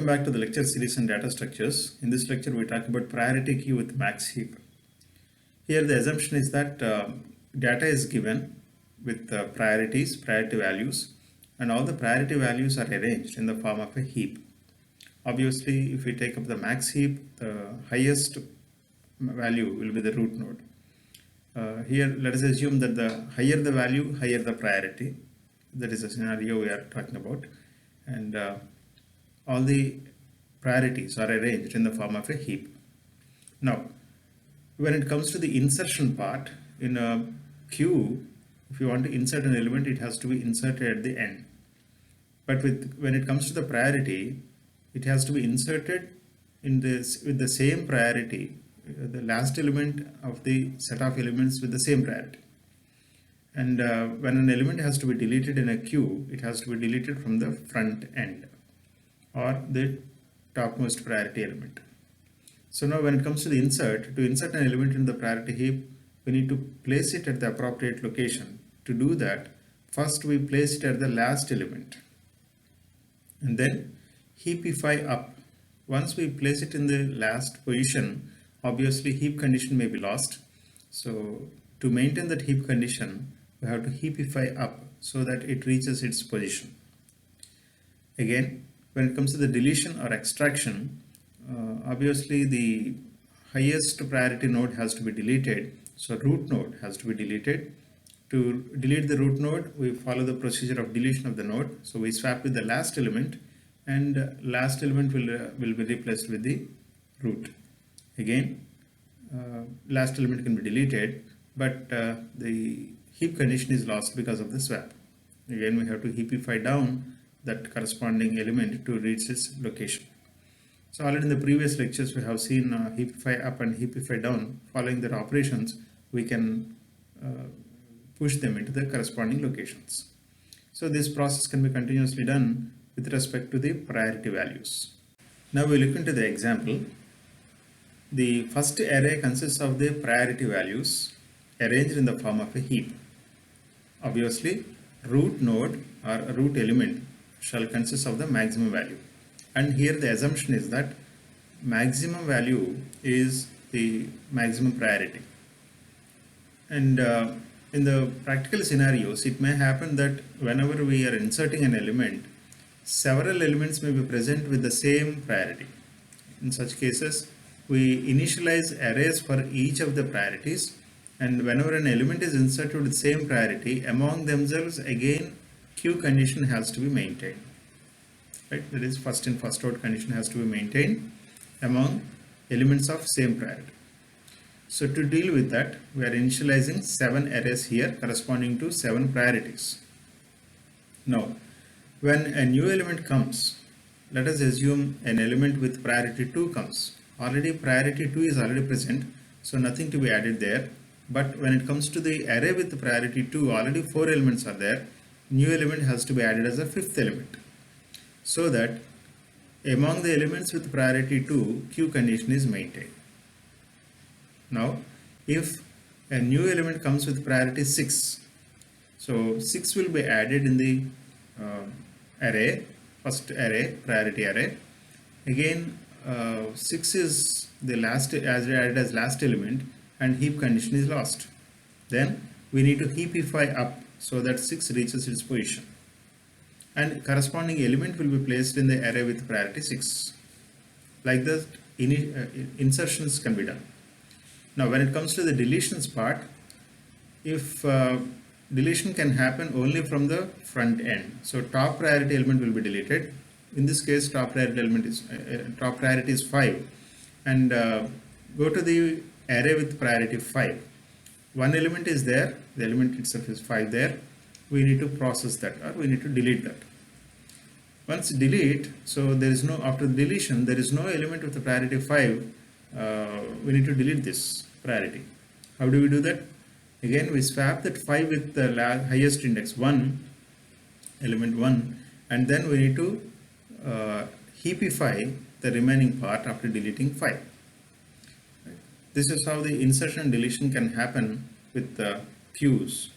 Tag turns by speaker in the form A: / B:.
A: Welcome back to the lecture series on data structures. In this lecture, we talk about priority queue with Max Heap. Here, the assumption is that data is given with priority values, and all the priority values are arranged in the form of a heap. Obviously, if we take up the Max Heap, the highest value will be the root node. Here, let us assume that the higher the value, higher the priority. That is a scenario we are talking about, and all the priorities are arranged in the form of a heap. Now, when it comes to the insertion part, in a queue, if you want to insert an element, it has to be inserted at the end. But when it comes to the priority, it has to be inserted with the same priority, the last element of the set of elements with the same priority. And when an element has to be deleted in a queue, it has to be deleted from the front end or the topmost priority element. So now when it comes to the to insert an element in the priority heap, we need to place it at the appropriate location. To do that, first we place it at the last element and then heapify up. Once we place it in the last position, obviously heap condition may be lost. So to maintain that heap condition, we have to heapify up so that it reaches its position. Again, when it comes to the deletion or extraction, obviously the highest priority node has to be deleted. So root node has to be deleted. To delete the root node, we follow the procedure of deletion of the node. So we swap with the last element, and last element will be replaced with the root. Again, last element can be deleted, but the heap condition is lost because of the swap. Again, we have to heapify down that corresponding element to reach its location. So already in the previous lectures we have seen heapify up and heapify down. Following their operations, we can push them into the corresponding locations. So this process can be continuously done with respect to the priority values. Now we look into the example. The first array consists of the priority values arranged in the form of a heap. Obviously, root node or root element shall consist of the maximum value, and here the assumption is that maximum value is the maximum priority. And in the practical scenarios, it may happen that whenever we are inserting an element, several elements may be present with the same priority. In such cases, we initialize arrays for each of the priorities, and whenever an element is inserted with the same priority, among themselves again queue condition has to be maintained. Right? That is, first in first out condition has to be maintained among elements of same priority. So to deal with that, we are initializing 7 arrays here corresponding to 7 priorities. Now, when a new element comes, let us assume an element with priority 2 comes. Already priority 2 is already present, so nothing to be added there. But when it comes to the array with priority 2, already 4 elements are there. New element has to be added as a 5th element, so that among the elements with priority 2, queue condition is maintained. Now, if a new element comes with priority 6, so 6 will be added in the array, first array, priority array. Again, 6 is the last, as added as last element, and heap condition is lost. Then we need to heapify up so that 6 reaches its position, and corresponding element will be placed in the array with priority 6. Like that, insertions can be done. Now when it comes to the deletions part, if deletion can happen only from the front end, so top priority element will be deleted. In this case, top priority element is top priority is 5, and go to the array with priority 5. One element is there, the element itself is 5 there. We need to process that, or we need to delete that. Once delete, so there is no, after deletion, there is no element with the priority 5. We need to delete this priority. How do we do that? Again, we swap that 5 with the highest index 1, element 1, and then we need to heapify the remaining part after deleting 5. This is how the insertion and deletion can happen with the queues.